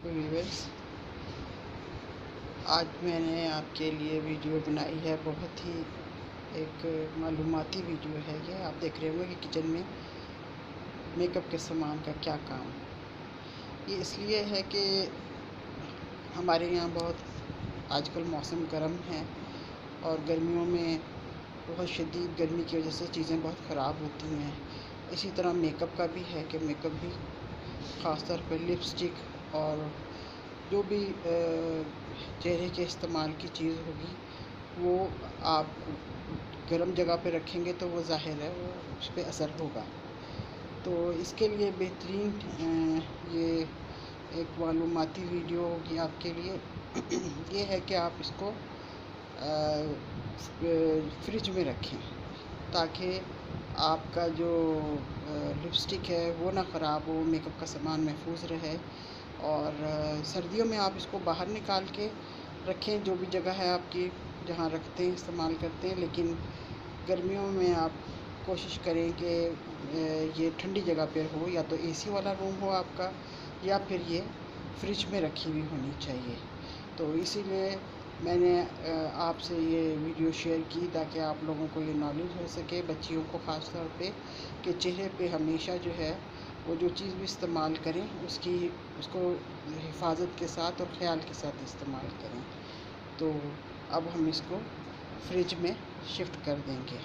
Viewers, आज मैंने आपके लिए वीडियो बनाई है। बहुत ही एक मालूमाती वीडियो है। ये आप देख रहे होंगे कि किचन में मेकअप के सामान का क्या काम। ये इसलिए है कि हमारे यहाँ बहुत आजकल मौसम गर्म है और गर्मियों में बहुत शदीद गर्मी की वजह से चीज़ें बहुत ख़राब होती हैं। इसी तरह मेकअप का भी है कि मेकअप भी ख़ास तौर पर लिपस्टिक और जो भी चेहरे के इस्तेमाल की चीज़ होगी वो आप गर्म जगह पे रखेंगे तो वो ज़ाहिर है वो उस पर असर होगा। तो इसके लिए बेहतरीन ये एक मालूमाती वीडियो होगी आपके लिए। ये है कि आप इसको फ्रिज में रखें ताकि आपका जो लिपस्टिक है वो ना ख़राब हो, मेकअप का सामान महफूज रहे। और सर्दियों में आप इसको बाहर निकाल के रखें, जो भी जगह है आपकी जहाँ रखते हैं इस्तेमाल करते हैं। लेकिन गर्मियों में आप कोशिश करें कि ये ठंडी जगह पर हो, या तो एसी वाला रूम हो आपका या फिर ये फ्रिज में रखी हुई होनी चाहिए। तो इसीलिए मैंने आपसे ये वीडियो शेयर की ताकि आप लोगों को ये नॉलेज हो सके, बच्चियों को ख़ास तौर पे, कि चेहरे पे हमेशा जो है वो जो चीज़ भी इस्तेमाल करें उसको हिफाजत के साथ और ख़याल के साथ इस्तेमाल करें। तो अब हम इसको फ्रिज में शिफ्ट कर देंगे।